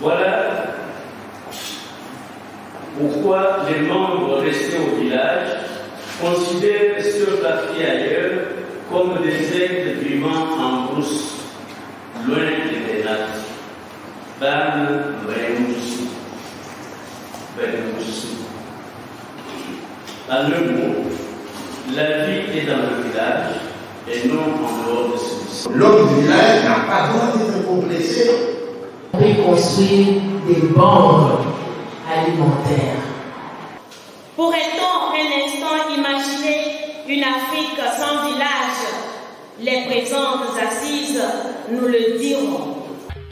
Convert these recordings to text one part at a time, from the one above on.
Voilà pourquoi les membres restés au village considèrent ceux partis ailleurs comme des êtres vivants en brousse, loin des nattes. En un mot, la vie est dans le village et non en dehors de celui-ci. L'homme du village n'a pas besoin d'être complexé. On peut construire des banques alimentaires. Pourrait-on un instant imaginer une Afrique sans village? Les présentes assises nous le diront.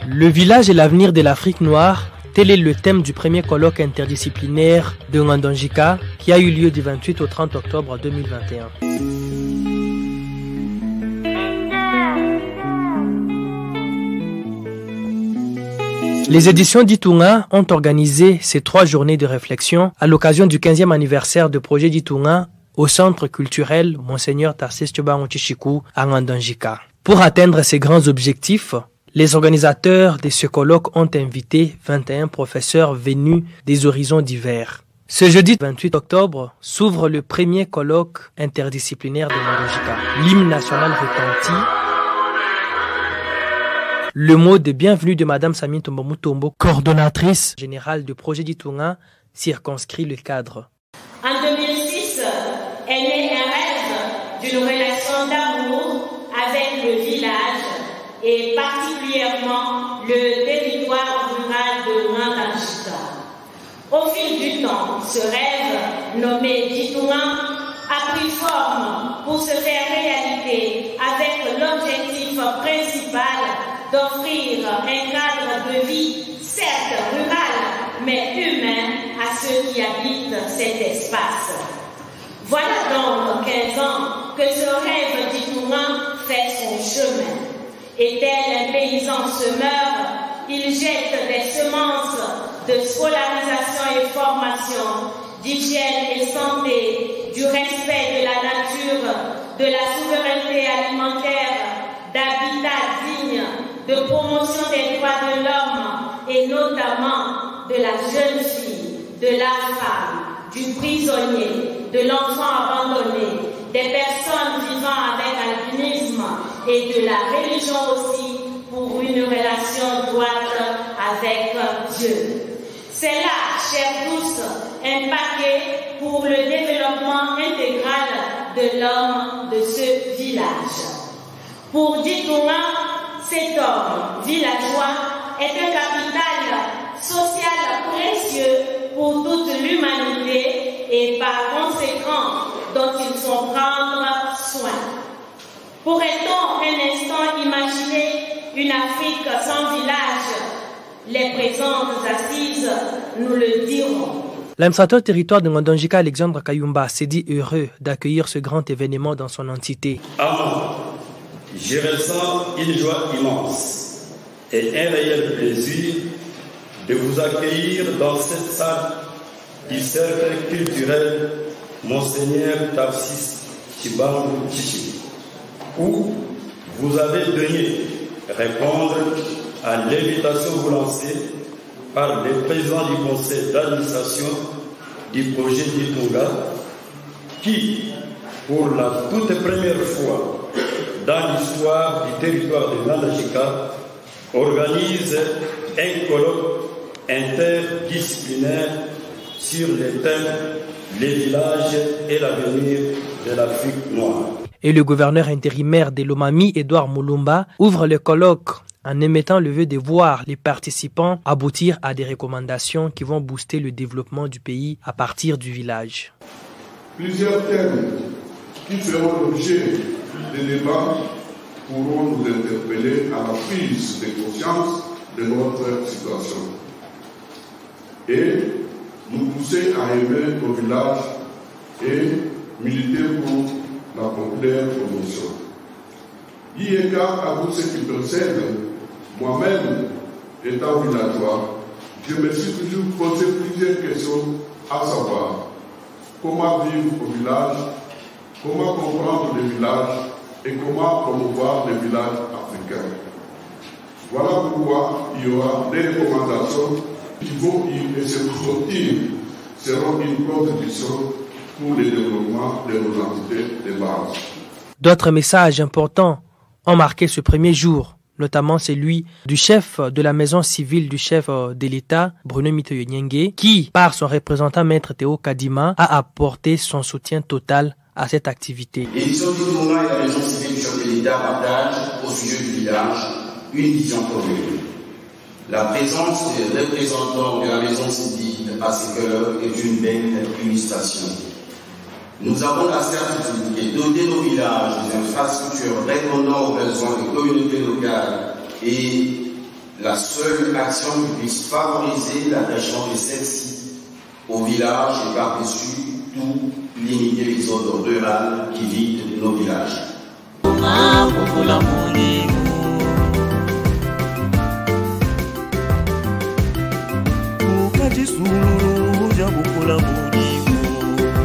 Le village est l'avenir de l'Afrique noire. Tel est le thème du premier colloque interdisciplinaire de Ngandonjika qui a eu lieu du 28 au 30 octobre 2021. Les éditions d'Itunga ont organisé ces 3 journées de réflexion à l'occasion du 15e anniversaire de projet d'Itunga au centre culturel Monseigneur Tarcisse Tshobanga Tshishikou à Ngandonjika. Pour atteindre ces grands objectifs, les organisateurs de ce colloque ont invité 21 professeurs venus des horizons divers. Ce jeudi 28 octobre s'ouvre le premier colloque interdisciplinaire de Ngandonjika. L'hymne national retentit. Le mot de bienvenue de Madame Samine Tombo Mutombo, coordonnatrice générale du projet d'Itunga, circonscrit le cadre. En 2006 est né un rêve d'une relation d'amour avec le village et particulièrement le territoire rural de Ngandonjika. Au fil du temps, ce rêve, nommé d'Itunga, a pris forme pour se faire réalité avec l'objectif principal d'offrir un cadre de vie, certes rural, mais humain à ceux qui habitent cet espace. Voilà donc 15 ans que ce rêve d'Itunga fait son chemin. Et tel un paysan semeur, il jette des semences de scolarisation et formation, d'hygiène et santé, du respect de la nature, de la souveraineté alimentaire, d'habitat digne, de promotion des droits de l'homme et notamment de la jeune fille, de la femme, du prisonnier, de l'enfant abandonné, des personnes vivant avec albinisme et de la religion aussi pour une relation droite avec Dieu. C'est là, chers tous, un paquet pour le développement intégral de l'homme de ce village. Pour Ditunga, cet homme villageois est un capital social précieux pour toute l'humanité et par conséquent dont il faut prendre soin. Pourrait-on un instant imaginer une Afrique sans village? Les présentes assises nous le diront. L'administrateur territoire de Ngandonjika, Alexandre Kayumba, s'est dit heureux d'accueillir ce grand événement dans son entité. Je ressens une joie immense et un réel plaisir de vous accueillir dans cette salle du cercle culturel Monseigneur Tarcisse Tshobanga Tshishikou, où vous avez daigné répondre à l'invitation vous lancée par le président du conseil d'administration du projet d'Itunga, qui, pour la toute première fois dans l'histoire du territoire de Ngandonjika, organise un colloque interdisciplinaire sur les thèmes les villages et l'avenir de l'Afrique noire. Et le gouverneur intérimaire de l'Omami, Edouard Moulumba, ouvre le colloque en émettant le vœu de voir les participants aboutir à des recommandations qui vont booster le développement du pays à partir du village. Plusieurs thèmes qui feront l'objet des débats pourront nous interpeller à la prise de conscience de notre situation et nous pousser à aimer nos villages et militer pour la complète promotion. Égard à tout ce qui précède, moi-même, étant villageois, je me suis toujours posé plusieurs questions, à savoir comment vivre au village, comment comprendre le village et comment promouvoir les villages africains. Voilà pourquoi il y aura des recommandations qui vont y sortir, seront une contribution pour le développement de nos entités de base. D'autres messages importants ont marqué ce premier jour, notamment celui du chef de la maison civile du chef de l'État, Bruno Mitoyo Nyenge, qui, par son représentant Maître Théo Kadima, a apporté son soutien total à cette activité. L'édition du tournoi et la maison civile du chef de l'État partagent au sujet du village une vision commune. La présence des représentants de la maison civile à ces cœurs est une belle illustration. Nous avons la certitude que doter nos villages des infrastructures répondant aux besoins des communautés locales est la seule action qui puisse favoriser l'attachement de celles-ci au village et par-dessus tout limiter l'exode rural qui vide nos villages.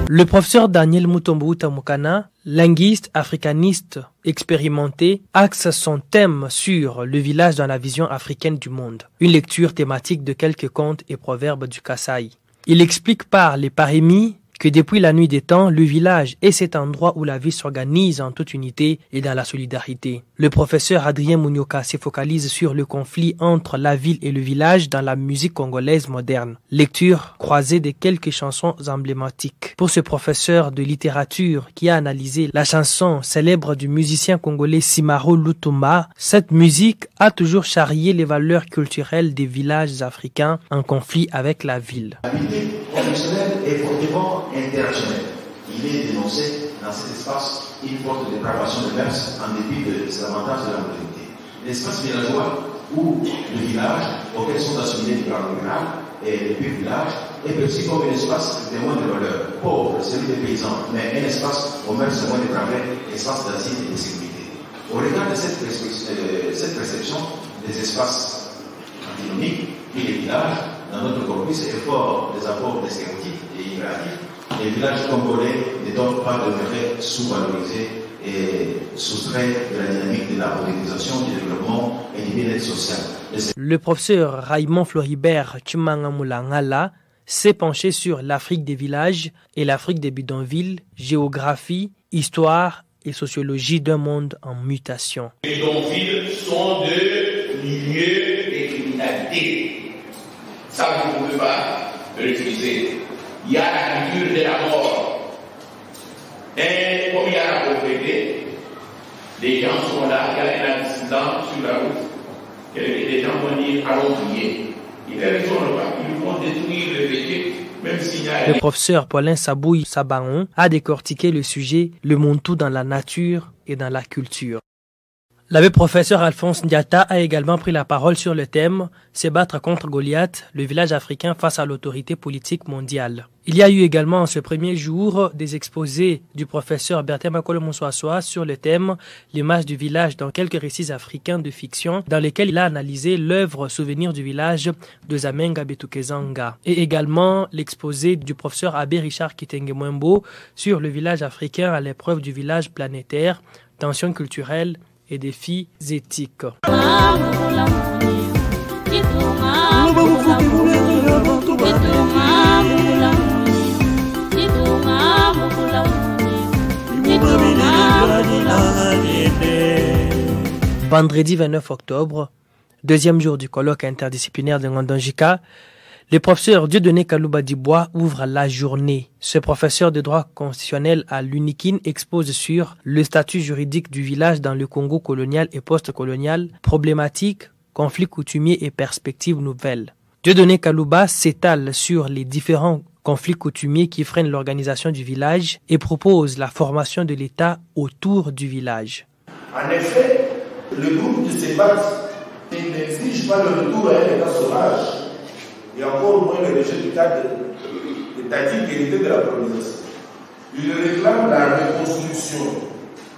Le professeur Daniel Mutombo Utamukana, linguiste africaniste expérimenté, axe son thème sur le village dans la vision africaine du monde, une lecture thématique de quelques contes et proverbes du Kasaï. Il explique par les parémies que depuis la nuit des temps, le village est cet endroit où la vie s'organise en toute unité et dans la solidarité. Le professeur Adrien Mounioka se focalise sur le conflit entre la ville et le village dans la musique congolaise moderne. Lecture croisée de quelques chansons emblématiques. Pour ce professeur de littérature qui a analysé la chanson célèbre du musicien congolais Simaro Lutumba, cette musique a toujours charrié les valeurs culturelles des villages africains en conflit avec la ville. Traditionnel est fortement interactionnel. Il est dénoncé dans cet espace une forte dépravation de mœurs en dépit des avantages de la modernité. L'espace villageois où le village, auquel sont assimilés les grands rural et les petits villages, est perçu comme un espace de moins de valeur, pauvre, celui des paysans, mais un espace aux mœurs moins dépravées, espace d'asile et de sécurité. Au regard de cette perception des espaces antinomiques et les villages, dans notre corpus est fort des apports des stéréotypes et impératifs. Les villages congolais ne doivent pas demeurer sous-valorisés et soustraits de la dynamique de la modernisation, du développement et du bien-être social. Le professeur Raymond Floribert Chimangamulangala s'est penché sur l'Afrique des villages et l'Afrique des bidonvilles, géographie, histoire et sociologie d'un monde en mutation. Les bidonvilles sont de milieux de criminalité. Ça, vous ne pouvez pas refuser. Il y a la culture de la mort. Et comme il y a la pauvreté, les gens sont là, il y a un accident sur la route. Et les gens vont dire allons prier. Ils ne répondent pas. Ils vont détruire le véhicule, même s'il y a... Le professeur Paulin Sabouy Sabaon a décortiqué le sujet Le Muntu dans la nature et dans la culture. L'abbé professeur Alphonse Ndiata a également pris la parole sur le thème « Se battre contre Goliath, le village africain face à l'autorité politique mondiale ». Il y a eu également en ce premier jour des exposés du professeur Bertin Makolo Monsouassoua sur le thème « L'image du village dans quelques récits africains de fiction » dans lesquels il a analysé l'œuvre Souvenir du village de Zamenga Betukezanga et également l'exposé du professeur Abbé Richard Kitenge-Mwembo sur le village africain à l'épreuve du village planétaire, tensions culturelles et défis éthiques. Vendredi 29 octobre, deuxième jour du colloque interdisciplinaire de Ngondonjika, le professeur Dieudonné Kalouba Dibois ouvre la journée. Ce professeur de droit constitutionnel à l'UNIKIN expose sur le statut juridique du village dans le Congo colonial et post-colonial, problématiques, conflits coutumiers et perspectives nouvelles. Dieudonné Kalouba s'étale sur les différents conflits coutumiers qui freinent l'organisation du village et propose la formation de l'État autour du village. En effet, le groupe de ces bases n'exige pas le retour à un État sauvage et encore moins le rejet du cadre étatique hérité de la colonisation. Il réclame la reconstruction,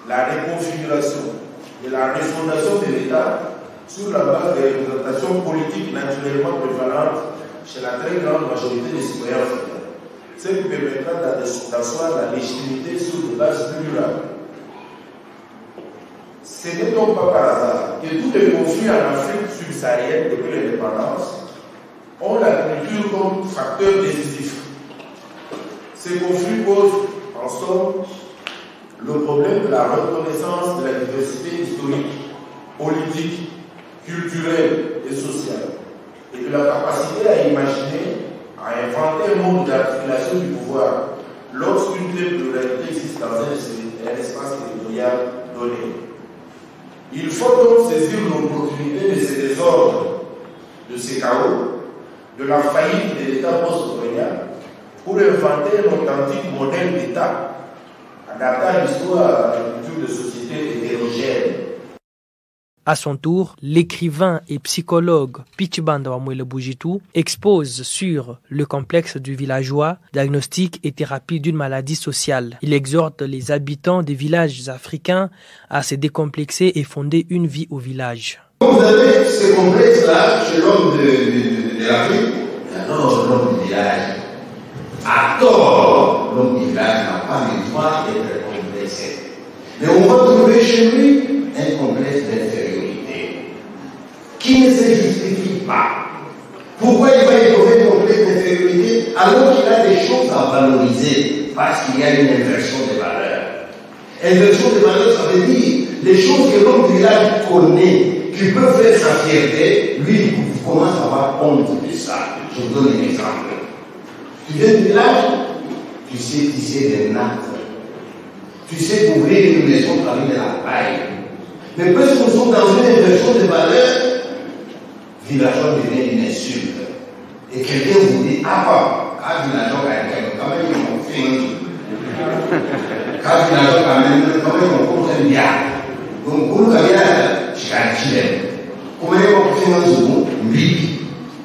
la reconfiguration et la refondation de l'État sur la base des représentations politiques naturellement prévalentes chez la très grande majorité des citoyens africains, ce qui permettra d'asseoir la légitimité sur des bases plurales. Ce n'est donc pas par hasard que tous les conflits en Afrique subsaharienne depuis l'indépendance ont l'agriculture comme facteur décisif. Ces conflits posent, en somme, le problème de la reconnaissance de la diversité historique, politique, culturelle et sociale, et de la capacité à imaginer, à inventer un mode d'articulation du pouvoir lorsqu'une telle pluralité existe dans un espace territorial donné. Il faut donc saisir l'opportunité de ces désordres, de ces chaos, de la faillite de l'État post-colonial pour inventer un authentique modèle d'État adapté à l'histoire à la culture de sociétés hétérogènes. À son tour, l'écrivain et psychologue Pichibanda Wamwele Boujitou expose sur le complexe du villageois, diagnostic et thérapie d'une maladie sociale. Il exhorte les habitants des villages africains à se décomplexer et fonder une vie au village. Vous avez ce complexe-là chez l'homme de l'Afrique, alors l'homme du village. À tort, l'homme du village n'a pas le droit d'être complexé. Mais on va trouver chez lui un complexe d'infériorité qui ne se justifie pas. Pourquoi il va y trouver un complexe d'infériorité alors qu'il a des choses à valoriser? Parce qu'il y a une inversion des valeurs. Inversion des valeurs, ça veut dire les choses que l'homme du village connaît, qui peut faire sa fierté, lui, il commence à avoir honte de ça. Je vous donne un exemple. Tu viens du village, tu sais tisser des nattes. Tu sais couvrir une maison avec de la paille. Mais parce que nous sommes dans une inversion de valeurs, villageois devient une insulte. Et quelqu'un vous dit, ah bah, quand villageois quand même, ils m'ont fait un jour. Quand villageois quand même, on compte un bien. Donc, pour le cabinet, je suis un chilène. Comment ils m'ont fait un jour, lui,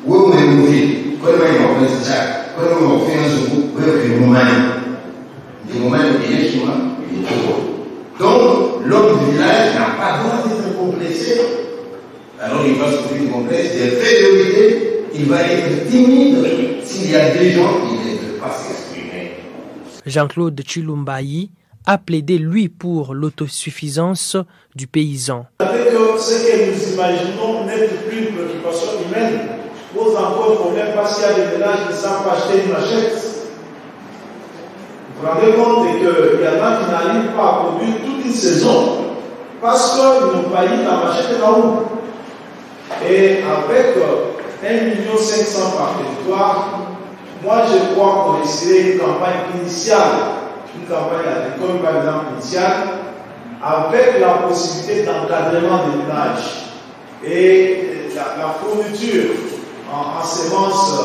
où on est mouillé, comment ils m'ont fait ça, comment ils m'ont fait un jour, où est-ce que vous des moments de bien chez moi. Donc, l'homme du village n'a pas le droit d'être complexé. Alors, il va souffrir du complexe d'infériorité, il va être timide s'il y a des gens qui ne veulent pas s'exprimer. Jean-Claude Chilumbayi a plaidé, lui, pour l'autosuffisance du paysan. Avec ce que nous imaginons n'être plus une préoccupation humaine pose encore problème parce qu'il y a des ménages qui ne savent pas acheter une machette. Vous vous rendez compte qu'il y en a qui n'arrivent pas à produire toute une saison parce qu'ils n'ont pas eu la machette là haut. Et avec 1,5 million par territoire, moi je crois qu'on essaierait une campagne initiale, une campagne agricole par exemple initiale, avec la possibilité d'encadrement des ménages et la fourniture en semences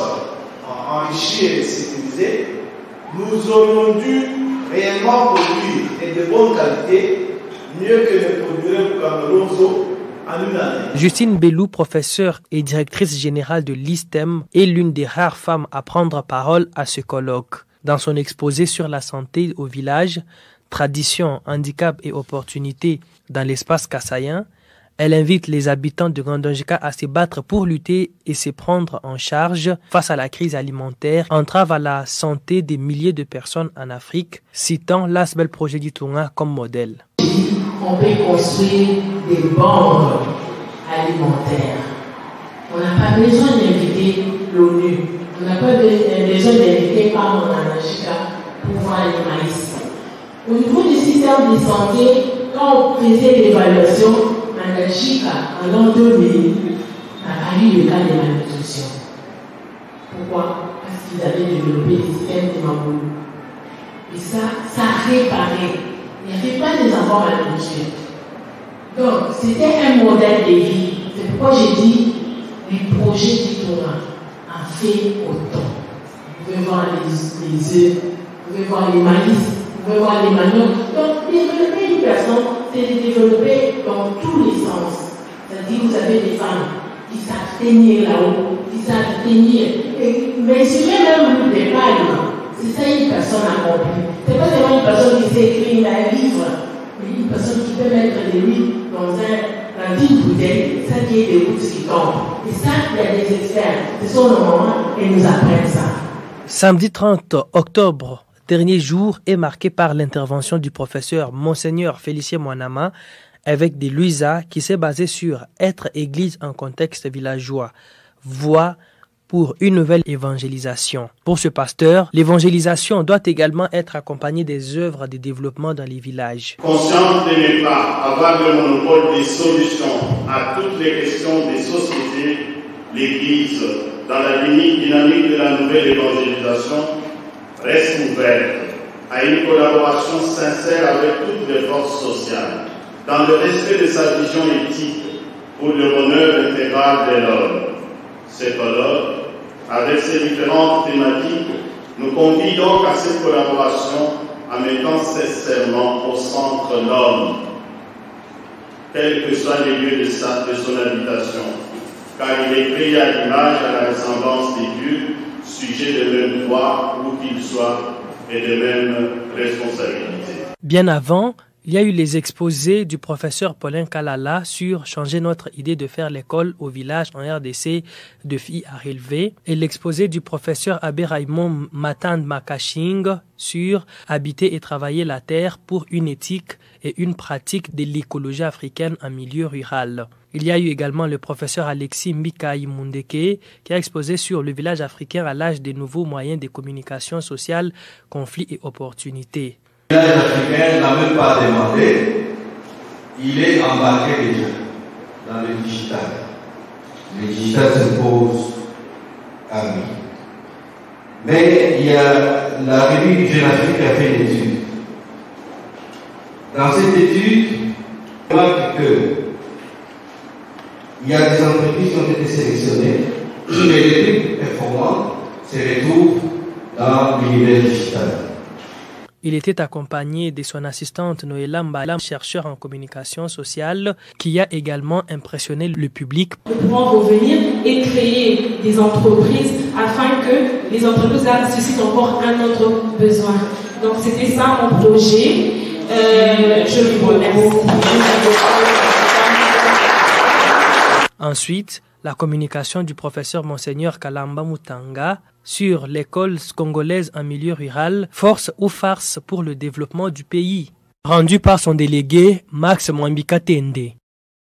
enrichies et sécurisées. Nous aurions dû réellement produire et de bonne qualité, mieux que de produire comme l'oiseau en une année. Justine Bellou, professeure et directrice générale de l'ISTEM, est l'une des rares femmes à prendre parole à ce colloque. Dans son exposé sur la santé au village, traditions, handicap et opportunités dans l'espace kassaïen, elle invite les habitants de Ngandonjika à se battre pour lutter et se prendre en charge face à la crise alimentaire, entrave à la santé des milliers de personnes en Afrique, citant l'Asbel Projet d'Itunga comme modèle. On peut construire des banques alimentaires. On n'a pas besoin d'inviter l'ONU. On n'a pas besoin d'inviter par Ngandonjika pour voir les maïs. Au niveau du système de santé, quand on faisait l'évaluation, en l'an 2000, a fallu le cas de malnutrition. Pourquoi? Parce qu'ils avaient développé des systèmes de mamboulou. Et ça réparait. Il n'y avait pas des enfants malnutris. Donc, c'était un modèle de vie. C'est pourquoi j'ai dit, les projets d'Itunga en fait autant. Vous pouvez voir les œufs, vous pouvez voir les maïs, vous pouvez voir les maniocs. Donc, développer une personne, c'est de développer dans tous les sens. C'est-à-dire que vous avez des femmes qui savent tenir là-haut, qui savent tenir, mais mesurer même des palmes. C'est ça une personne accomplie. Ce n'est pas seulement une personne qui sait écrire un livre, mais une personne qui peut mettre de l'huile dans une bouteille, ça qui est des gouttes qui tombent. Et ça, il y a des experts qui sont au moment et nous apprennent ça. Samedi 30 octobre, dernier jour, est marqué par l'intervention du professeur Monseigneur Félicien Mwanama, évêque de Luisa, qui s'est basé sur être église en contexte villageois, voie pour une nouvelle évangélisation. Pour ce pasteur, l'évangélisation doit également être accompagnée des œuvres de développement dans les villages. Conscient de ne pas avoir le monopole des solutions à toutes les questions des sociétés, l'Église, dans la dynamique de la nouvelle évangélisation, reste ouverte à une collaboration sincère avec toutes les forces sociales, dans le respect de sa vision éthique pour le bonheur intégral de l'homme. Ces colloques, avec ces différentes thématiques, nous convient donc à cette collaboration en mettant sincèrement au centre l'homme, quels que soient les lieux de son habitation, car il est créé à l'image et à la ressemblance des dieux, sujet de même droit où qu'il soit et de même responsabilité. Bien avant, il y a eu les exposés du professeur Paulin Kalala sur changer notre idée de faire l'école au village en RDC de filles à relever et l'exposé du professeur Abbé Raymond Matand Makashing sur habiter et travailler la terre pour une éthique et une pratique de l'écologie africaine en milieu rural. Il y a eu également le professeur Alexis Mikaï Mundeke qui a exposé sur le village africain à l'âge des nouveaux moyens de communication sociale, conflits et opportunités. Le village africain n'a même pas demandé, il est embarqué déjà dans le digital. Le digital s'impose à lui. Mais il y a la revue Jeune Afrique qui a fait une étude. Dans cette étude, on remarque qu'il y a des entreprises qui ont été sélectionnées et les plus performantes se retrouvent dans l'univers digital. Il était accompagné de son assistante Noëlla Mbala, chercheur en communication sociale, qui a également impressionné le public. Nous pouvons revenir et créer des entreprises afin que les entreprises suscitent encore un autre besoin. Donc c'était ça mon projet. Je vous remercie. Ensuite, la communication du professeur Monseigneur Kalamba Mutanga sur l'école congolaise en milieu rural, force ou farce pour le développement du pays, rendu par son délégué Max Mwambika Tende.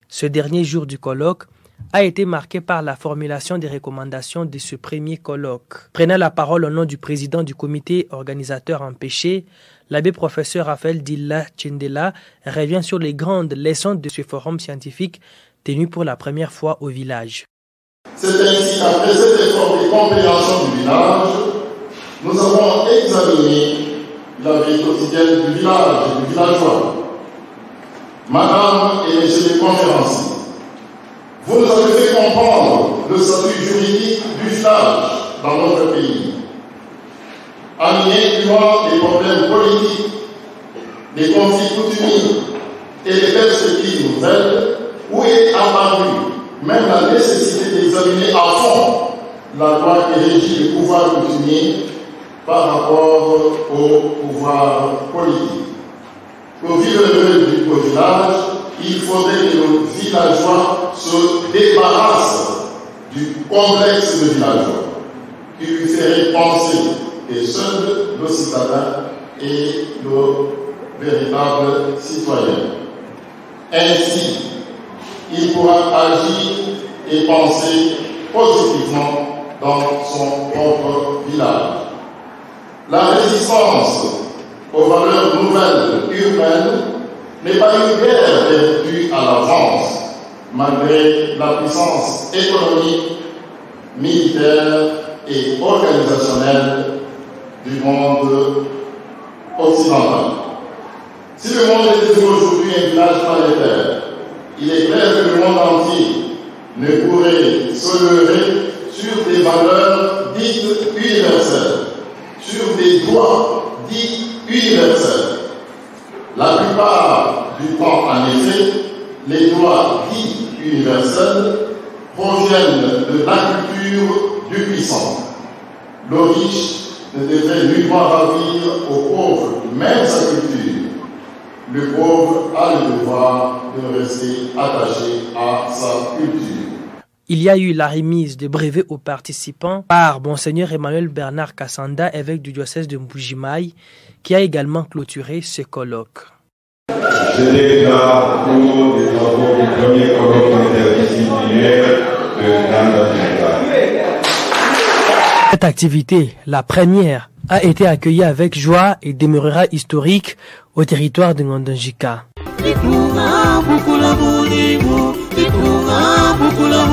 Ce dernier jour du colloque a été marqué par la formulation des recommandations de ce premier colloque. Prenant la parole au nom du président du comité organisateur empêché, l'abbé professeur Raphaël Dilla Tchendela revient sur les grandes leçons de ce forum scientifique tenu pour la première fois au village. C'est ainsi qu'après cet effort de compréhension du village, nous avons examiné la vie quotidienne du village et du villageois. Madame et Messieurs les conférenciers, vous nous avez fait comprendre le statut juridique du village dans notre pays, en y incluant les problèmes politiques, les conflits coutumiers et les perspectives nouvelles, où est apparue même la nécessité d'examiner à fond la loi qui régit le pouvoir coutumier par rapport au pouvoir politique. Pour vivre heureux au village, il faudrait que nos villageois se débarrassent du complexe de villageois qui lui ferait penser que seuls nos citadins et nos véritables citoyens. Ainsi, il pourra agir et penser positivement dans son propre village. La résistance aux valeurs nouvelles urbaines n'est pas une guerre perdue à l'avance, malgré la puissance économique, militaire et organisationnelle du monde occidental. Si le monde est devenu aujourd'hui un village planétaire, il est clair que le monde entier ne pourrait se lever sur des valeurs dites universelles, sur des droits dits universels. La plupart du temps, en effet, les droits dits universels proviennent de la culture du puissant. Le riche ne devrait nullement ravir au pauvre même sa culture. Le pauvre a le devoir de rester attaché à sa culture. Il y a eu la remise de brevets aux participants par Monseigneur Emmanuel Bernard Kassanda, évêque du diocèse de Mbujimaï, qui a également clôturé ce colloque. Je déclare pour les travaux du premier colloque interdisciplinaire de Nandajika. Cette activité, la première, a été accueillie avec joie et demeurera historique au territoire de Nandajika. Itunga bukula mudimu, itunga bukula